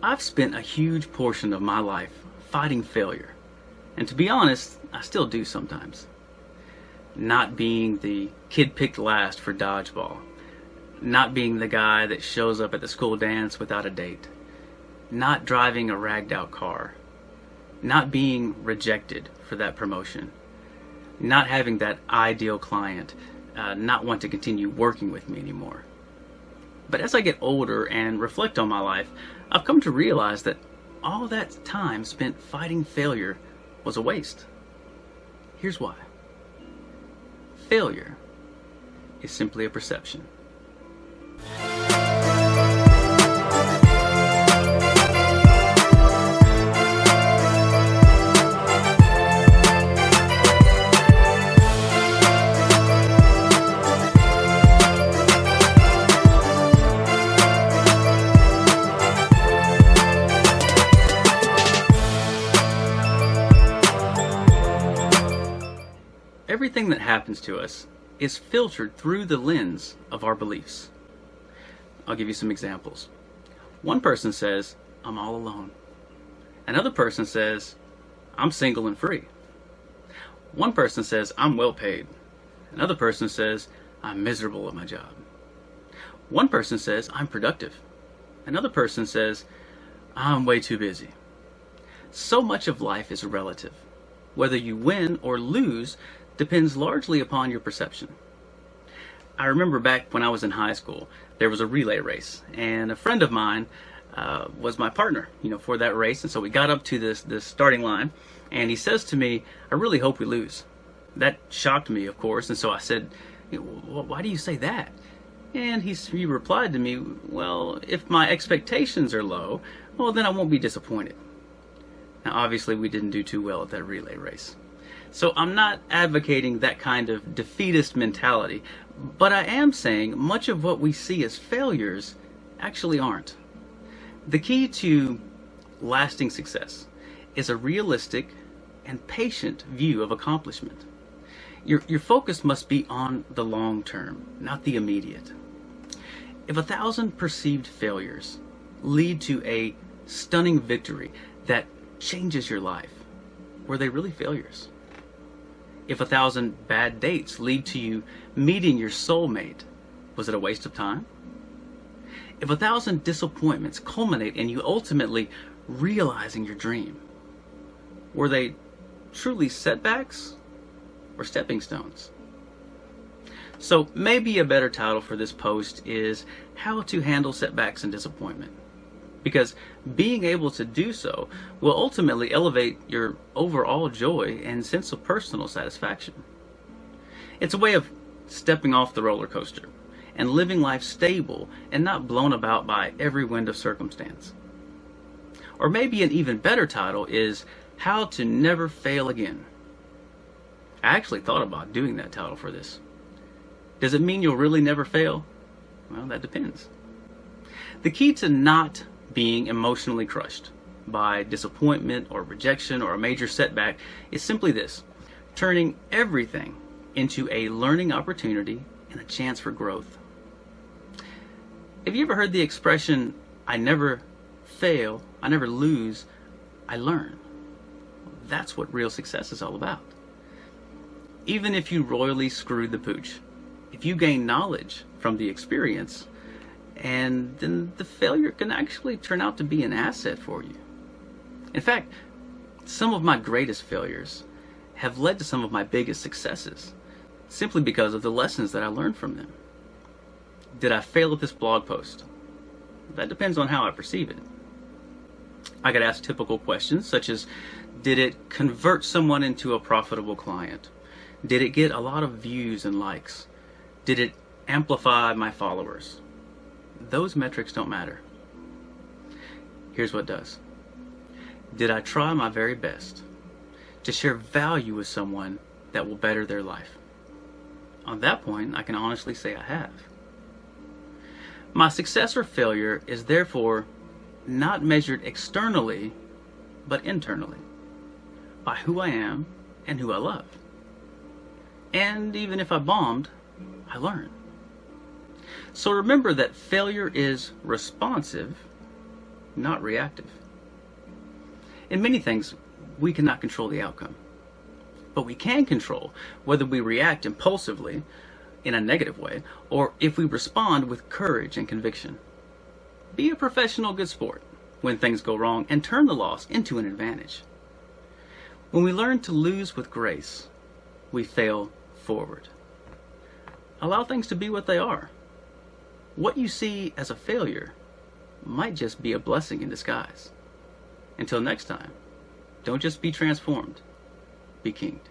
I've spent a huge portion of my life fighting failure. And to be honest, I still do sometimes. Not being the kid picked last for dodgeball. Not being the guy that shows up at the school dance without a date. Not driving a ragged out car. Not being rejected for that promotion. Not having that ideal client not want to continue working with me anymore. But as I get older and reflect on my life, I've come to realize that all that time spent fighting failure was a waste. Here's why. Failure is simply a perception. Everything that happens to us is filtered through the lens of our beliefs. I'll give you some examples. One person says, I'm all alone. Another person says, I'm single and free. One person says, I'm well paid. Another person says, I'm miserable at my job. One person says, I'm productive. Another person says, I'm way too busy. So much of life is relative. Whether you win or lose depends largely upon your perception. I remember back when I was in high school, there was a relay race, and a friend of mine was my partner, for that race. And so we got up to this starting line, and he says to me, I really hope we lose. That shocked me, of course, and so I said, why do you say that? And he replied to me, well, if my expectations are low, well, then I won't be disappointed. Now, obviously, we didn't do too well at that relay race. So I'm not advocating that kind of defeatist mentality, but I am saying much of what we see as failures actually aren't. The key to lasting success is a realistic and patient view of accomplishment. Your focus must be on the long term, not the immediate. If 1,000 perceived failures lead to a stunning victory that changes your life, were they really failures? If 1,000 bad dates lead to you meeting your soulmate, was it a waste of time? If 1,000 disappointments culminate in you ultimately realizing your dream, were they truly setbacks or stepping stones? So maybe a better title for this post is How to Handle Setbacks and Disappointment. Because being able to do so will ultimately elevate your overall joy and sense of personal satisfaction. It's a way of stepping off the roller coaster and living life stable and not blown about by every wind of circumstance. Or maybe an even better title is How to Never Fail Again. I actually thought about doing that title for this. Does it mean you'll really never fail? Well, that depends. The key to not being emotionally crushed by disappointment or rejection or a major setback is simply this: turning everything into a learning opportunity and a chance for growth. Have you ever heard the expression, I never fail, I never lose, I learn? That's what real success is all about. Even if you royally screwed the pooch, if you gain knowledge from the experience, and then the failure can actually turn out to be an asset for you. In fact, some of my greatest failures have led to some of my biggest successes, simply because of the lessons that I learned from them. Did I fail at this blog post? That depends on how I perceive it. I could ask typical questions such as, did it convert someone into a profitable client? Did it get a lot of views and likes? Did it amplify my followers? Those metrics don't matter. Here's what does. Did I try my very best to share value with someone that will better their life? On that point, I can honestly say I have. My success or failure is therefore not measured externally, but internally, by who I am and who I love. And even if I bombed, I learned. So remember that failure is responsive not reactive. In many things, we cannot control the outcome. But we can control whether we react impulsively in a negative way or if we respond with courage and conviction. Be a professional good sport when things go wrong and turn the loss into an advantage. When we learn to lose with grace, we fail forward. Allow things to be what they are. What you see as a failure might just be a blessing in disguise. Until next time, don't just be transformed, be kinged.